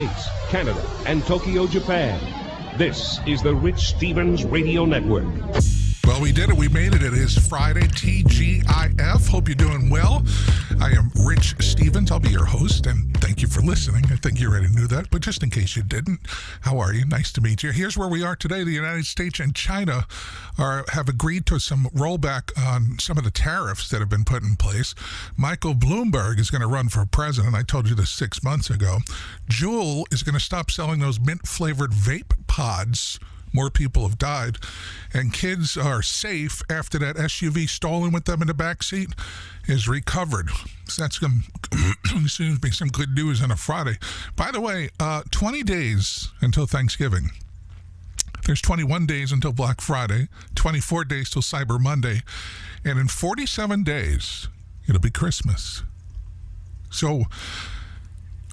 States, Canada, and Tokyo, Japan. This is the Rich Stevens Radio Network. Well, we did it. We made it. It is Friday, TGIF. Hope you're doing well. I am Rich Stevens. I'll be your host, and thank you for listening. I think you already knew that, but just in case you didn't, how are you? Nice to meet you. Here's where we are today. The United States and China have agreed to some rollback on some of the tariffs that have been put in place. Michael Bloomberg is going to run for president. I told you this 6 months ago. Juul is going to stop selling those mint-flavored vape pods. More people have died, and kids are safe after that SUV stolen with them in the backseat is recovered. So that's going to be some good news on a Friday. By the way, 20 days until Thanksgiving. There's 21 days until Black Friday, 24 days till Cyber Monday, and in 47 days, it'll be Christmas. So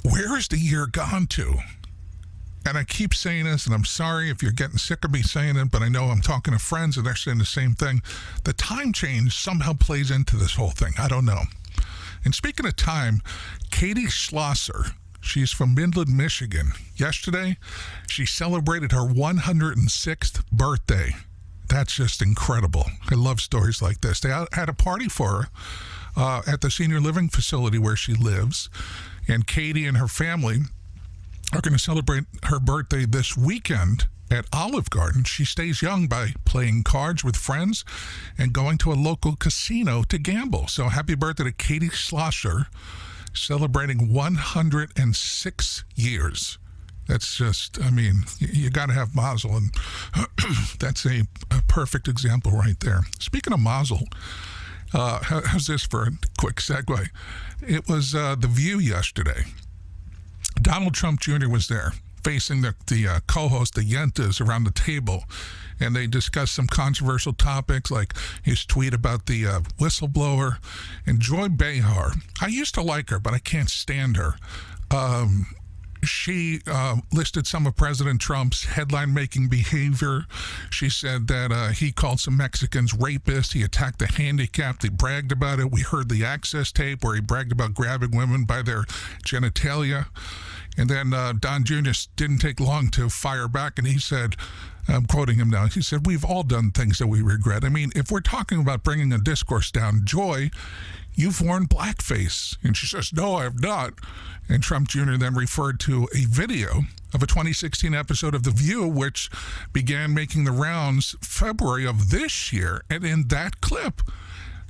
where is the year gone to? And I keep saying this, and I'm sorry if you're getting sick of me saying it, but I know I'm talking to friends and they're saying the same thing. The time change somehow plays into this whole thing. I don't know. And speaking of time, Katie Schlosser, she's from Midland, Michigan. Yesterday, she celebrated her 106th birthday. That's just incredible. I love stories like this. They had a party for her at the senior living facility where she lives. And Katie and her family are going to celebrate her birthday this weekend at Olive Garden. She stays young by playing cards with friends and going to a local casino to gamble. So happy birthday to Katie Schlosser, celebrating 106 years. That's just, I mean, you got to have mazel, and that's a perfect example right there. Speaking of mazel, how's this for a quick segue? It was The View yesterday. Donald Trump Jr. was there, facing the co-host, the Yentas, around the table, and they discussed some controversial topics like his tweet about the whistleblower. And Joy Behar, I used to like her, but I can't stand her. She listed some of President Trump's headline-making behavior. She said that he called some Mexicans rapists. He attacked the handicapped. He bragged about it. We heard the Access tape where he bragged about grabbing women by their genitalia. And then Don Jr. didn't take long to fire back, and he said, I'm quoting him now, he said, we've all done things that we regret. I mean, if we're talking about bringing a discourse down, Joy, you've worn blackface. And she says, no, I have not. And Trump Jr. then referred to a video of a 2016 episode of The View, which began making the rounds February of this year. And in that clip,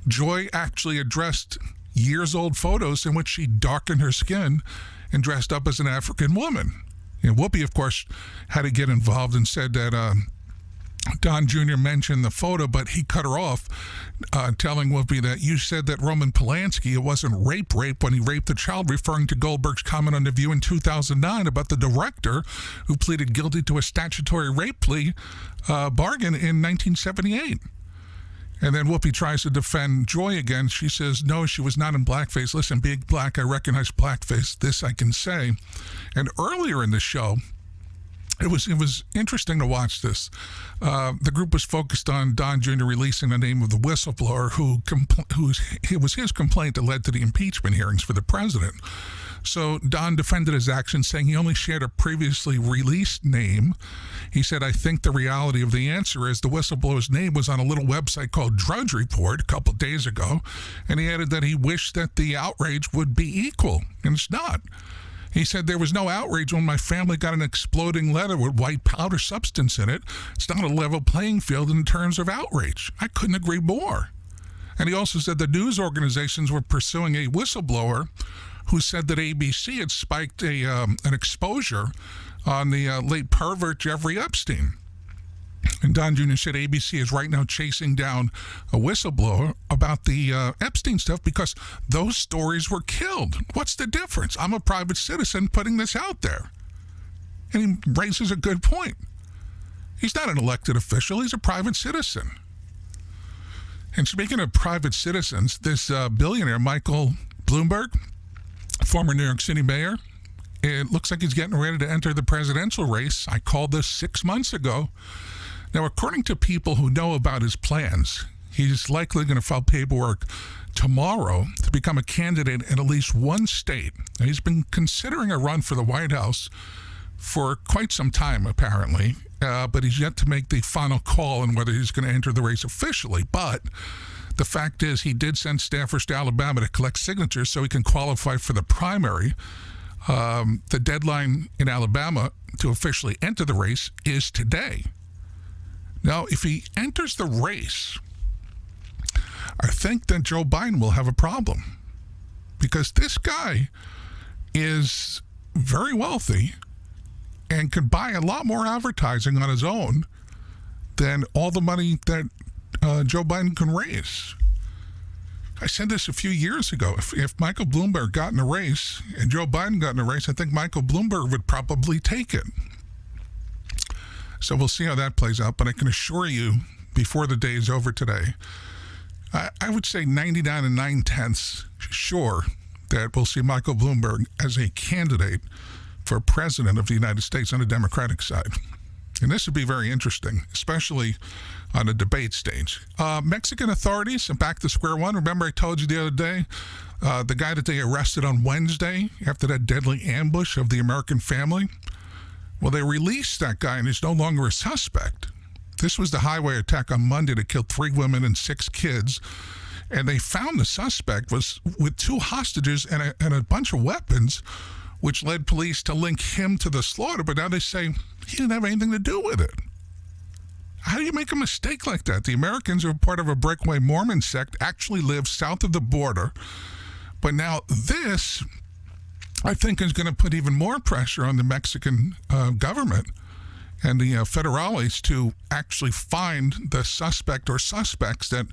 Joy actually addressed years-old photos in which she darkened her skin and dressed up as an African woman. And Whoopi, of course, had to get involved and said that Don Jr. mentioned the photo, but he cut her off, telling Whoopi that you said that Roman Polanski, it wasn't rape when he raped the child, referring to Goldberg's comment on The View in 2009 about the director who pleaded guilty to a statutory rape plea bargain in 1978. And then Whoopi tries to defend Joy again. She says, no, she was not in blackface. Listen, being black, I recognize blackface. This I can say. And earlier in the show, it was interesting to watch this. The group was focused on Don Jr. releasing the name of the whistleblower it was his complaint that led to the impeachment hearings for the president. So Don defended his actions, saying he only shared a previously released name. He said, I think the reality of the answer is the whistleblower's name was on a little website called Drudge Report a couple of days ago. And he added that he wished that the outrage would be equal, and it's not. He said, there was no outrage when my family got an exploding letter with white powder substance in it. It's not a level playing field in terms of outrage. I couldn't agree more. And he also said the news organizations were pursuing a whistleblower who said that ABC had spiked an exposure on the late pervert Jeffrey Epstein. And Don Jr. said ABC is right now chasing down a whistleblower about the Epstein stuff because those stories were killed. What's the difference? I'm a private citizen putting this out there. And he raises a good point. He's not an elected official. He's a private citizen. And speaking of private citizens, this billionaire, Michael Bloomberg, former New York City mayor, it looks like he's getting ready to enter the presidential race. I called this 6 months ago. Now, according to people who know about his plans, he's likely going to file paperwork tomorrow to become a candidate in at least one state. Now, he's been considering a run for the White House for quite some time, apparently, but he's yet to make the final call on whether he's going to enter the race officially. But the fact is, he did send staffers to Alabama to collect signatures so he can qualify for the primary. The deadline in Alabama to officially enter the race is today. Now, if he enters the race, I think that Joe Biden will have a problem, because this guy is very wealthy and could buy a lot more advertising on his own than all the money that Joe Biden can raise. I said this a few years ago. If Michael Bloomberg got in a race and Joe Biden got in a race, I think Michael Bloomberg would probably take it. So we'll see how that plays out. But I can assure you, before the day is over today, I would say 99 and 9/10 sure that we'll see Michael Bloomberg as a candidate for president of the United States on the Democratic side. And this would be very interesting, especially on the debate stage. Mexican authorities are back to square one. Remember I told you the other day, the guy that they arrested on Wednesday after that deadly ambush of the American family? Well, they released that guy and he's no longer a suspect. This was the highway attack on Monday that killed 3 women and 6 kids. And they found the suspect was with 2 hostages and a bunch of weapons, which led police to link him to the slaughter. But now they say he didn't have anything to do with it. How do you make a mistake like that? The Americans, who are part of a breakaway Mormon sect, actually live south of the border. But now this, I think, is going to put even more pressure on the Mexican government and the federales to actually find the suspect or suspects that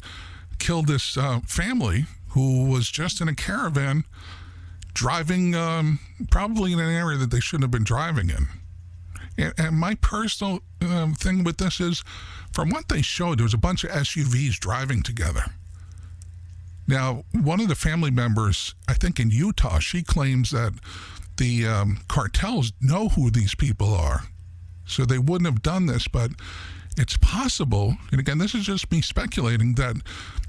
killed this family, who was just in a caravan driving probably in an area that they shouldn't have been driving in. And my personal thing with this is, from what they showed, there was a bunch of SUVs driving together. Now, one of the family members, I think in Utah, she claims that the cartels know who these people are. So they wouldn't have done this, but it's possible, and again, this is just me speculating, that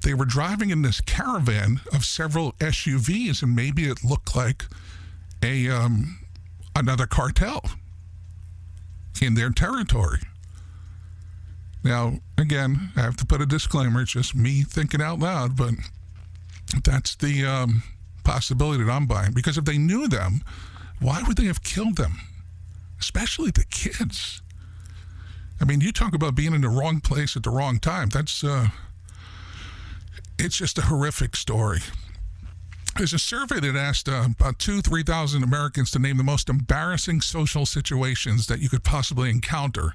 they were driving in this caravan of several SUVs, and maybe it looked like another cartel in their territory. Now, again, I have to put a disclaimer, it's just me thinking out loud, but that's the possibility that I'm buying. Because if they knew them, why would they have killed them? Especially the kids. I mean, you talk about being in the wrong place at the wrong time. That's, it's just a horrific story. There's a survey that asked about 3,000 Americans to name the most embarrassing social situations that you could possibly encounter.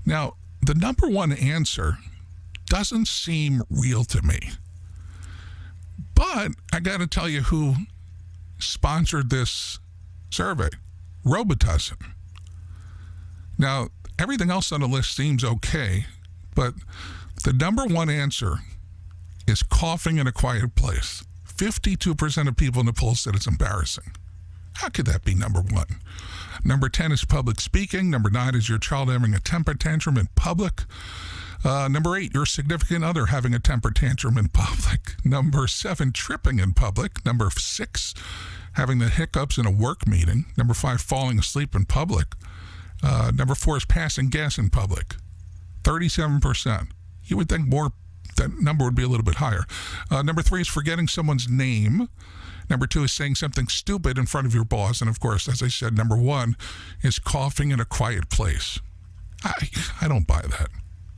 Now, the number one answer doesn't seem real to me. But I got to tell you who sponsored this survey. Robitussin. Now, everything else on the list seems okay, but the number one answer is coughing in a quiet place. 52% of people in the poll said it's embarrassing. How could that be number one? Number 10 is public speaking. Number 9 is your child having a temper tantrum in public. Number 8, your significant other having a temper tantrum in public. Number 7, tripping in public. Number 6, having the hiccups in a work meeting. Number 5, falling asleep in public. Number 4 is passing gas in public. 37%. You would think that number would be a little bit higher. Number 3 is forgetting someone's name. Number 2 is saying something stupid in front of your boss. And of course, as I said, number 1 is coughing in a quiet place. I don't buy that.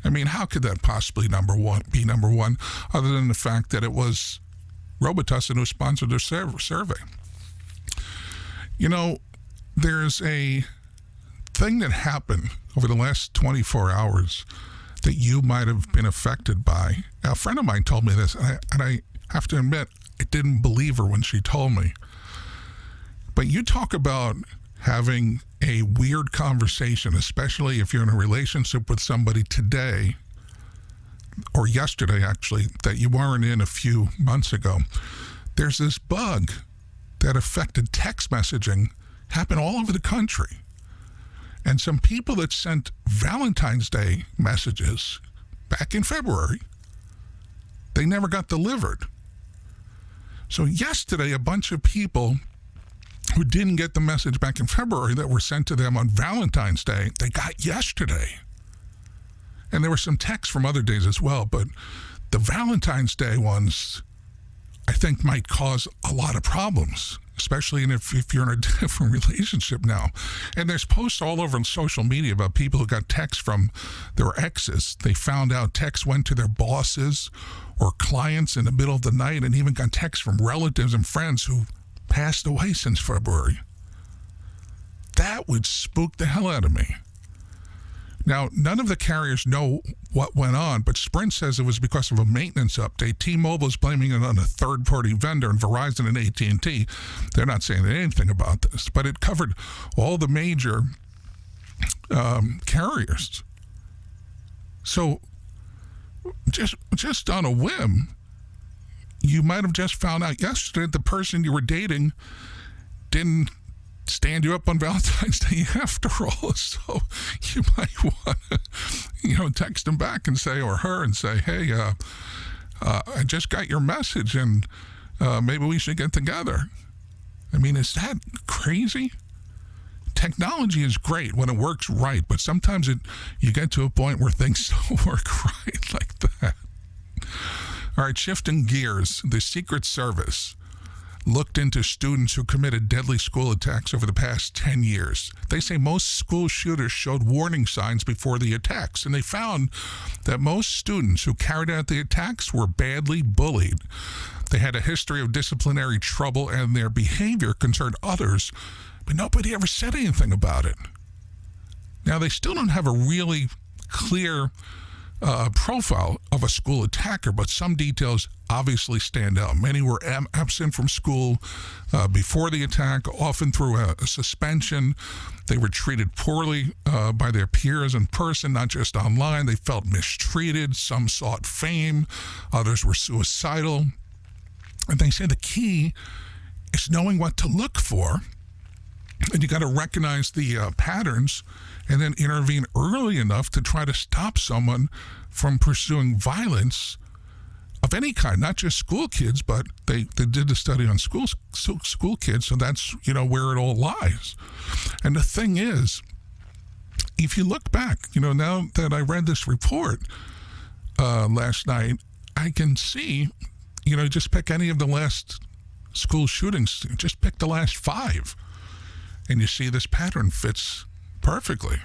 I mean, how could that possibly be number one, other than the fact that it was Robitussin who sponsored their survey? You know, there's a thing that happened over the last 24 hours that you might have been affected by. A friend of mine told me this, and I have to admit, I didn't believe her when she told me. But you talk about having a weird conversation, especially if you're in a relationship with somebody today, or yesterday actually, that you weren't in a few months ago. There's this bug that affected text messaging, happened all over the country. And some people that sent Valentine's Day messages back in February, they never got delivered. So yesterday, a bunch of people who didn't get the message back in February that were sent to them on Valentine's Day, they got yesterday. And there were some texts from other days as well, but the Valentine's Day ones, I think, might cause a lot of problems, especially if you're in a different relationship now. And there's posts all over on social media about people who got texts from their exes. They found out texts went to their bosses or clients in the middle of the night, and even got texts from relatives and friends who passed away since February. That would spook the hell out of me. Now, none of the carriers know what went on, but Sprint says it was because of a maintenance update. T-Mobile is blaming it on a third-party vendor, and Verizon and AT&T, they're not saying anything about this, but it covered all the major carriers. So, just on a whim, you might have just found out yesterday that the person you were dating didn't stand you up on Valentine's Day after all. So you might want to, text him back and say, or her, and say, hey, I just got your message, and maybe we should get together. I mean, is that crazy? Technology is great when it works right, but sometimes you get to a point where things don't work right like that. All right, shifting gears, the Secret Service looked into students who committed deadly school attacks over the past 10 years. They say most school shooters showed warning signs before the attacks, and they found that most students who carried out the attacks were badly bullied. They had a history of disciplinary trouble, and their behavior concerned others, but nobody ever said anything about it. Now, they still don't have a really clear profile of a school attacker, but some details obviously stand out. Many were absent from school before the attack, often through a suspension. They were treated poorly by their peers in person, not just online. They felt mistreated. Some sought fame. Others were suicidal. And they say the key is knowing what to look for. And you got to recognize the patterns and then intervene early enough to try to stop someone from pursuing violence of any kind, not just school kids, but they did a study on school kids, so that's, where it all lies. And the thing is, if you look back, now that I read this report last night, I can see, just pick any of the last school shootings, just pick the last 5, and you see this pattern fits perfectly.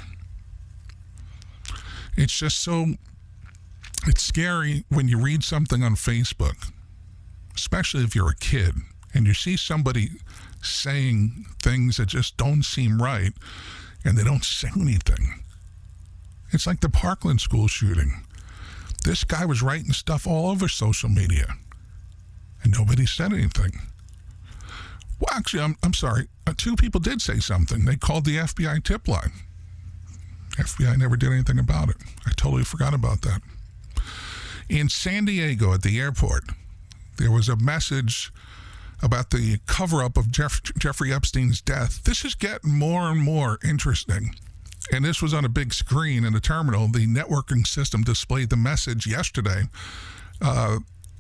It's just it's scary when you read something on Facebook, especially if you're a kid, and you see somebody saying things that just don't seem right, and they don't say anything. It's like the Parkland school shooting. This guy was writing stuff all over social media, and nobody said anything. Well, actually, I'm sorry. 2 people did say something. They called the FBI tip line. FBI never did anything about it. I totally forgot about that. In San Diego at the airport, there was a message about the cover-up of Jeffrey Epstein's death. This is getting more and more interesting. And this was on a big screen in the terminal. The networking system displayed the message yesterday.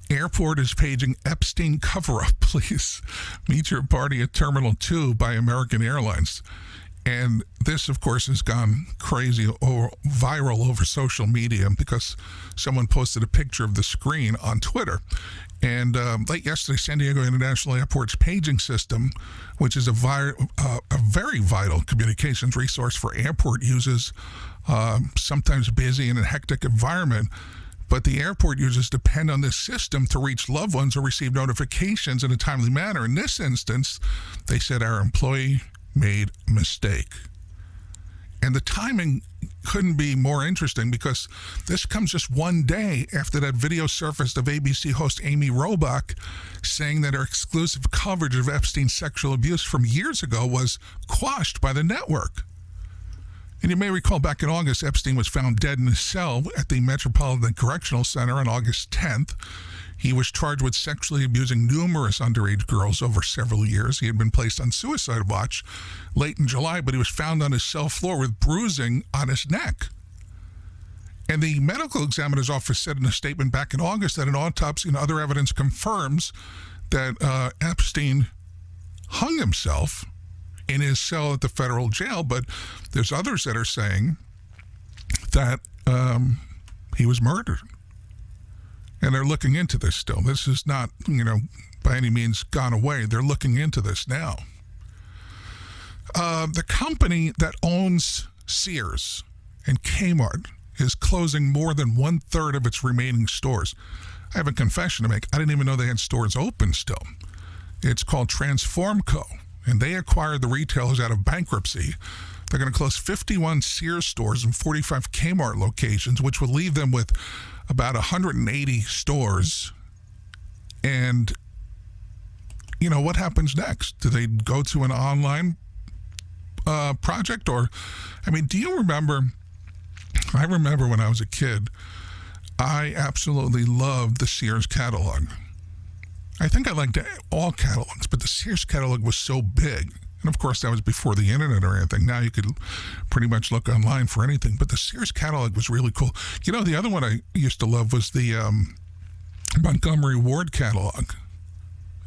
Airport is paging Epstein cover-up, please. Meet your party at Terminal 2 by American Airlines. And this, of course, has gone crazy or viral over social media because someone posted a picture of the screen on Twitter. And late yesterday, San Diego International Airport's paging system, which is a very vital communications resource for airport users, sometimes busy in a hectic environment, but the airport users depend on this system to reach loved ones or receive notifications in a timely manner. In this instance, they said our employee made a mistake. And the timing couldn't be more interesting because this comes just one day after that video surfaced of ABC host Amy Robach saying that her exclusive coverage of Epstein's sexual abuse from years ago was quashed by the network. And you may recall back in August, Epstein was found dead in his cell at the Metropolitan Correctional Center on August 10th. He was charged with sexually abusing numerous underage girls over several years. He had been placed on suicide watch late in July, but he was found on his cell floor with bruising on his neck. And the medical examiner's office said in a statement back in August that an autopsy and other evidence confirms that Epstein hung himself in his cell at the federal jail, but there's others that are saying that he was murdered. And they're looking into this still. This is not, by any means gone away. They're looking into this now. The company that owns Sears and Kmart is closing more than 1/3 of its remaining stores. I have a confession to make. I didn't even know they had stores open still. It's called Transformco, and they acquired the retailers out of bankruptcy. They're going to close 51 Sears stores and 45 Kmart locations, which will leave them with about 180 stores. And, what happens next? Do they go to an online project? Or, do you remember? I remember when I was a kid, I absolutely loved the Sears catalog. I think I liked all catalogs, but the Sears catalog was so big. And of course, that was before the internet or anything. Now you could pretty much look online for anything. But the Sears catalog was really cool. The other one I used to love was the Montgomery Ward catalog.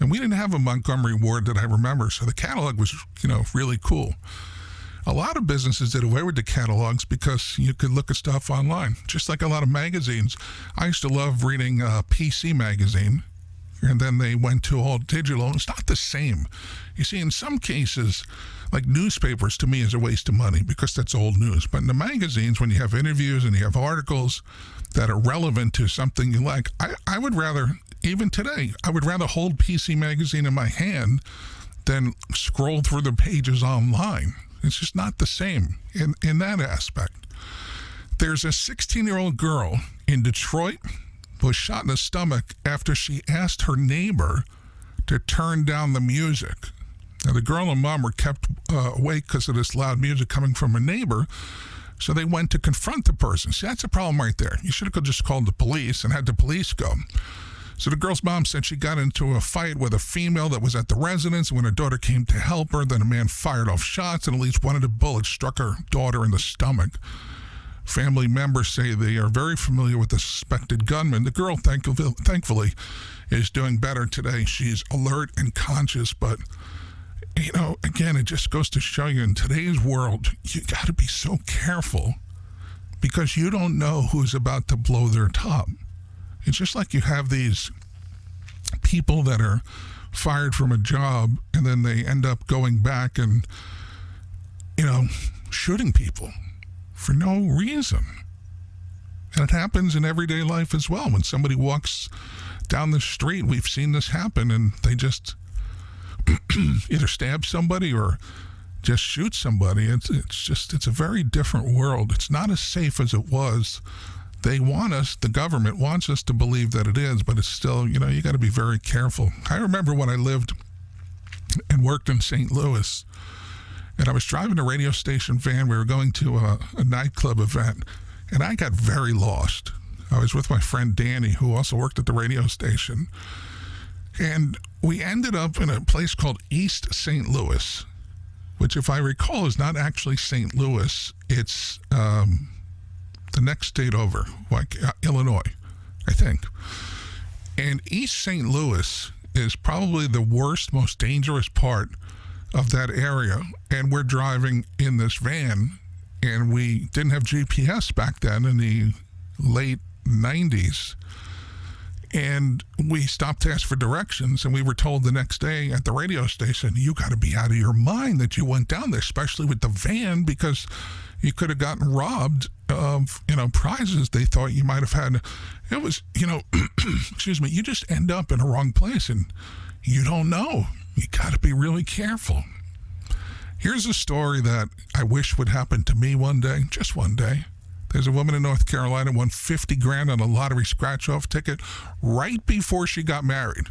And we didn't have a Montgomery Ward that I remember. So the catalog was, really cool. A lot of businesses did away with the catalogs because you could look at stuff online, just like a lot of magazines. I used to love reading PC Magazine, and then they went to all digital. It's not the same. You see, in some cases, like newspapers to me is a waste of money because that's old news. But in the magazines, when you have interviews and you have articles that are relevant to something you like, I would rather, even today, I would rather hold PC Magazine in my hand than scroll through the pages online. It's just not the same in that aspect. There's a 16-year-old girl in Detroit who was shot in the stomach after she asked her neighbor to turn down the music. Now, the girl and mom were kept awake because of this loud music coming from a neighbor, so they went to confront the person. See, that's a problem right there. You should have just called the police and had the police go. So the girl's mom said she got into a fight with a female that was at the residence. When her daughter came to help her, then a man fired off shots, and at least one of the bullets struck her daughter in the stomach. Family members say they are very familiar with the suspected gunman. The girl, thankfully, is doing better today. She's alert and conscious, but, again, it just goes to show you in today's world, you got to be so careful because you don't know who's about to blow their top. It's just like you have these people that are fired from a job and then they end up going back and, shooting people for no reason. And it happens in everyday life as well. When somebody walks down the street, we've seen this happen, and they just either stab somebody or just shoot somebody. It's a very different world. It's not as safe as it was. They want us, the government wants us to believe that it is, but it's still, you got to be very careful. I remember when I lived and worked in St. Louis, and I was driving a radio station van. We were going to a nightclub event, and I got very lost. I was with my friend Danny, who also worked at the radio station, and we ended up in a place called East St. Louis, which, if I recall, is not actually St. Louis. It's the next state over, like Illinois, I think. And East St. Louis is probably the worst, most dangerous part of that area. And we're driving in this van, and we didn't have GPS back then in the late 90s. And we stopped to ask for directions, and we were told the next day at the radio station, you got to be out of your mind that you went down there, especially with the van, because you could have gotten robbed of, prizes they thought you might have had. It was, excuse me, you just end up in a wrong place, and you don't know. You got to be really careful. Here's a story that I wish would happen to me one day, just one day. There's a woman in North Carolina won $50,000 on a lottery scratch-off ticket right before she got married.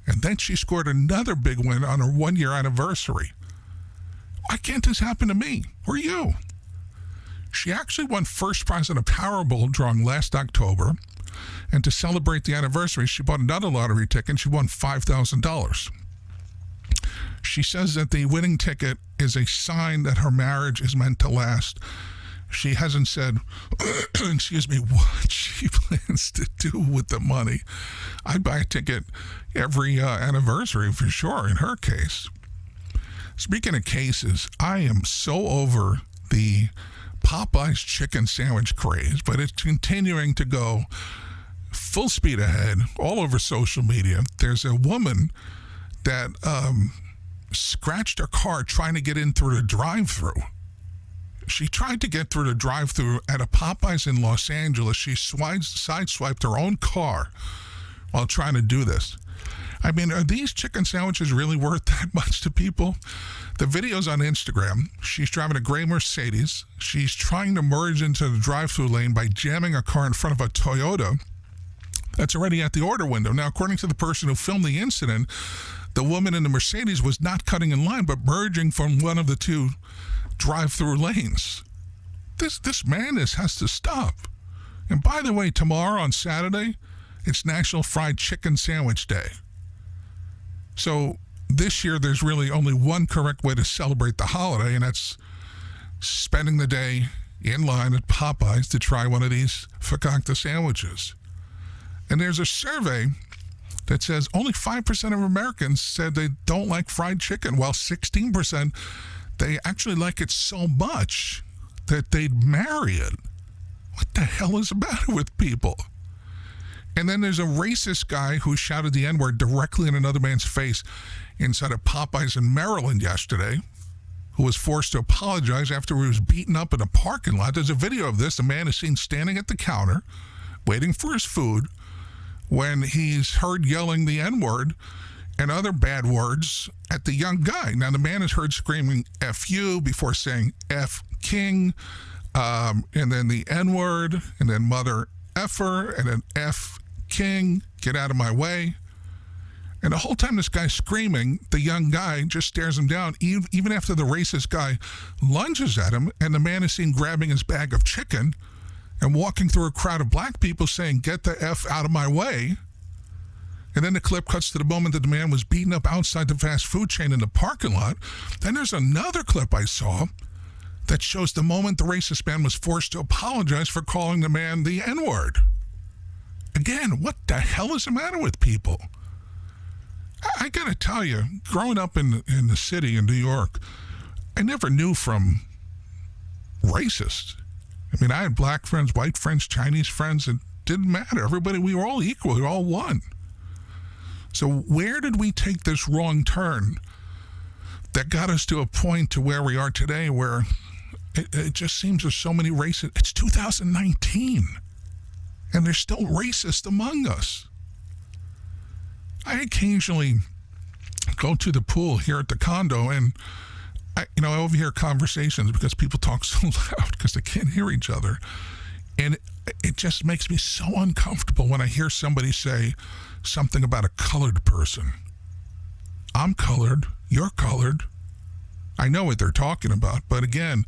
And then she scored another big win on her 1-year anniversary. Why can't this happen to me or you? She actually won first prize in a Powerball drawing last October. And to celebrate the anniversary, she bought another lottery ticket and she won $5,000. She says that the winning ticket is a sign that her marriage is meant to last. She hasn't said, excuse me, what she plans to do with the money. I'd buy a ticket every anniversary for sure in her case. Speaking of cases, I am so over the Popeye's chicken sandwich craze, but it's continuing to go full speed ahead all over social media. There's a woman that scratched her car trying to get in through the drive-thru. She tried to get through the drive-thru at a Popeyes in Los Angeles. She sideswiped her own car while trying to do this. I mean, are these chicken sandwiches really worth that much to people? The video's on Instagram. She's driving a gray Mercedes. She's trying to merge into the drive-thru lane by jamming a car in front of a Toyota that's already at the order window. Now, according to the person who filmed the incident, the woman in the Mercedes was not cutting in line, but merging from one of the two drive-through lanes. This madness has to stop. And by the way, tomorrow on Saturday, it's National Fried Chicken Sandwich Day. So this year, there's really only one correct way to celebrate the holiday, and that's spending the day in line at Popeyes to try one of these fakakta sandwiches. And there's a survey that says only 5% of Americans said they don't like fried chicken, while 16% they actually like it so much that they'd marry it. What the hell is the matter with people? And then there's a racist guy who shouted the N-word directly in another man's face inside of Popeyes in Maryland yesterday, who was forced to apologize after he was beaten up in a parking lot. There's a video of this. The man is seen standing at the counter, waiting for his food, when he's heard yelling the N-word and other bad words at the young guy. Now, the man is heard screaming F you before saying F King, and then the N-word, and then mother effer, and then F King, get out of my way. And the whole time this guy's screaming, the young guy just stares him down, even after the racist guy lunges at him, and the man is seen grabbing his bag of chicken and walking through a crowd of black people saying, get the F out of my way. And then the clip cuts to the moment that the man was beaten up outside the fast food chain in the parking lot. Then there's another clip I saw that shows the moment the racist man was forced to apologize for calling the man the N-word. Again, what the hell is the matter with people? I gotta tell you, growing up in the city in New York, I never knew from racist. I mean, I had black friends, white friends, Chinese friends. It didn't matter. Everybody, we were all equal. We were all one. So where did we take this wrong turn that got us to a point to where we are today, where it just seems there's so many racists? It's 2019, and there's still racists among us. I occasionally go to the pool here at the condo, and I overhear conversations because people talk so loud because they can't hear each other. And it just makes me so uncomfortable when I hear somebody say something about a colored person. I'm colored, you're colored. I know what they're talking about, but again,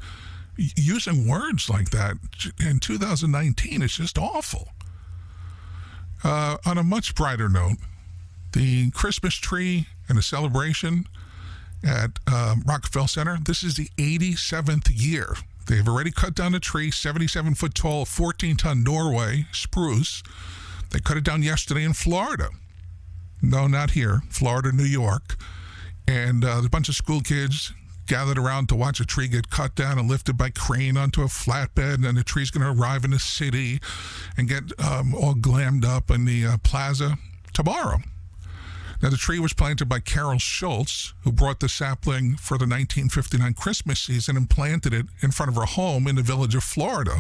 using words like that in 2019 is just awful. On a much brighter note, the Christmas tree and the celebration at Rockefeller Center, this is the 87th year. They've already cut down the tree, 77-foot tall, 14-ton Norway spruce. They cut it down yesterday in Florida. No, not here. Florida, New York. And a bunch of school kids gathered around to watch a tree get cut down and lifted by crane onto a flatbed, and then the tree's going to arrive in the city and get all glammed up in the plaza tomorrow. Now, the tree was planted by Carol Schultz, who brought the sapling for the 1959 Christmas season and planted it in front of her home in the village of Florida.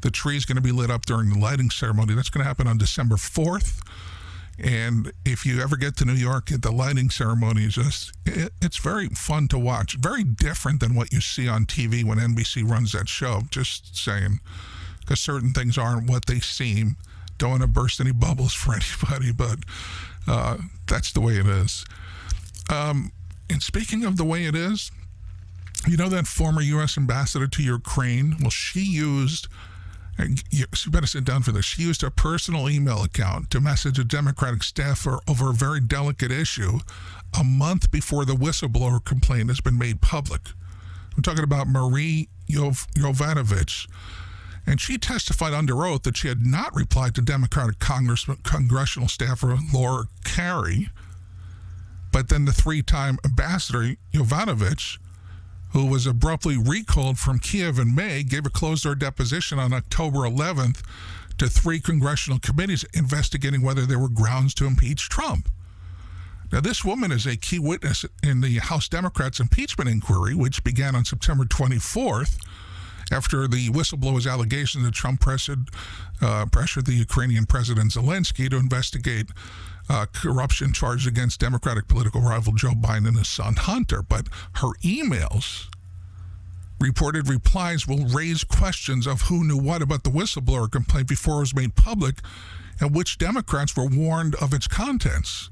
The tree is going to be lit up during the lighting ceremony. That's going to happen on December 4th. And if you ever get to New York, the lighting ceremony is it's very fun to watch. Very different than what you see on TV when NBC runs that show. Just saying, because certain things aren't what they seem. Don't want to burst any bubbles for anybody, but that's the way it is. And speaking of the way it is, you know that former U.S. ambassador to Ukraine? Well, she used, you better sit down for this, she used her personal email account to message a Democratic staffer over a very delicate issue a month before the whistleblower complaint has been made public. I'm talking about Marie Yovanovitch. And she testified under oath that she had not replied to Democratic congressional staffer Laura Carey. But then the three-time ambassador Yovanovitch, who was abruptly recalled from Kiev in May, gave a closed-door deposition on October 11th to 3 congressional committees investigating whether there were grounds to impeach Trump. Now, this woman is a key witness in the House Democrats' impeachment inquiry, which began on September 24th after the whistleblower's allegation that Trump pressured the Ukrainian President Zelensky to investigate corruption charged against Democratic political rival Joe Biden and his son Hunter. But her emails, reported replies, will raise questions of who knew what about the whistleblower complaint before it was made public and which Democrats were warned of its contents,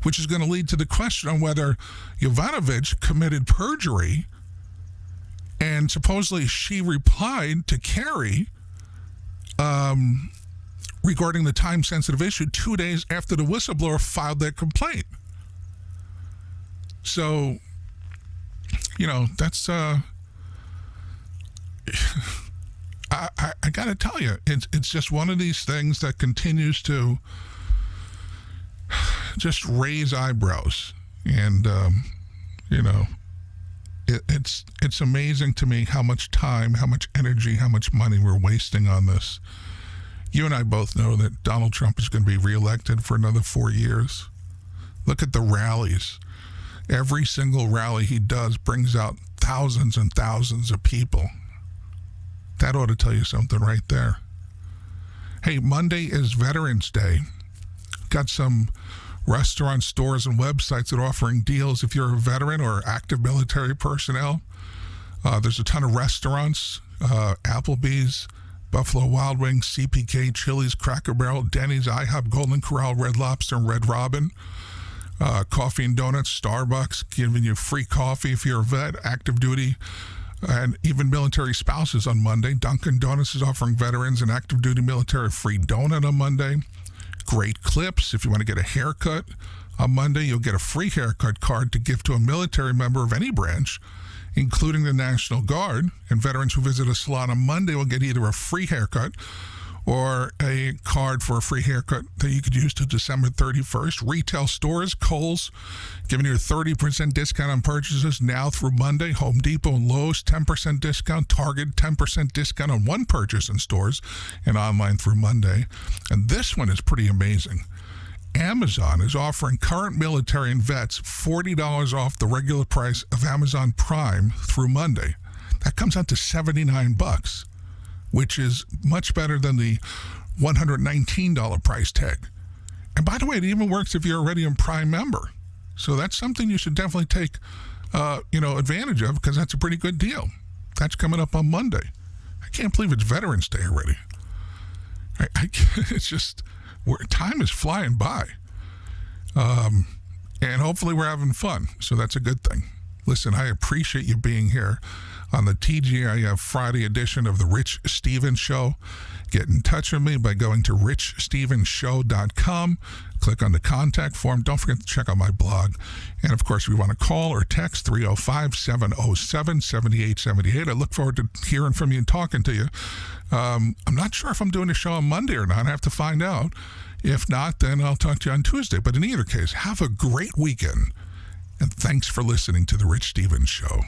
which is going to lead to the question on whether Yovanovitch committed perjury. And supposedly she replied to Kerry regarding the time-sensitive issue 2 days after the whistleblower filed that complaint. So, that's I got to tell you, it's just one of these things that continues to just raise eyebrows. And, it's amazing to me how much time, how much energy, how much money we're wasting on this. You and I both know that Donald Trump is going to be reelected for another 4 years. Look at the rallies. Every single rally he does brings out thousands and thousands of people. That ought to tell you something right there. Hey, Monday is Veterans Day. Got some restaurants, stores, and websites that are offering deals if you're a veteran or active military personnel. There's a ton of restaurants, Applebee's, Buffalo Wild Wings, CPK, Chili's, Cracker Barrel, Denny's, IHOP, Golden Corral, Red Lobster, and Red Robin. Coffee and donuts, Starbucks, giving you free coffee if you're a vet, active duty, and even military spouses on Monday. Dunkin' Donuts is offering veterans and active duty military a free donut on Monday. Great Clips, if you want to get a haircut on Monday, you'll get a free haircut card to give to a military member of any branch, including the National Guard. And veterans who visit a salon on Monday will get either a free haircut or a card for a free haircut that you could use till December 31st. Retail stores, Kohl's, giving you a 30% discount on purchases now through Monday. Home Depot and Lowe's, 10% discount. Target, 10% discount on one purchase in stores and online through Monday. And this one is pretty amazing. Amazon is offering current military and vets $40 off the regular price of Amazon Prime through Monday. That comes out to $79, which is much better than the $119 price tag. And by the way, it even works if you're already a Prime member. So that's something you should definitely take, advantage of, because that's a pretty good deal. That's coming up on Monday. I can't believe it's Veterans Day already. It's just, time is flying by. And hopefully we're having fun. So that's a good thing. Listen, I appreciate you being here on the TGIF Friday edition of the Rich Stevens Show. Get in touch with me by going to richstevenshow.com. Click on the contact form. Don't forget to check out my blog. And, of course, if you want to call or text 305-707-7878. I look forward to hearing from you and talking to you. I'm not sure if I'm doing a show on Monday or not. I have to find out. If not, then I'll talk to you on Tuesday. But in either case, have a great weekend. And thanks for listening to The Rich Stevens Show.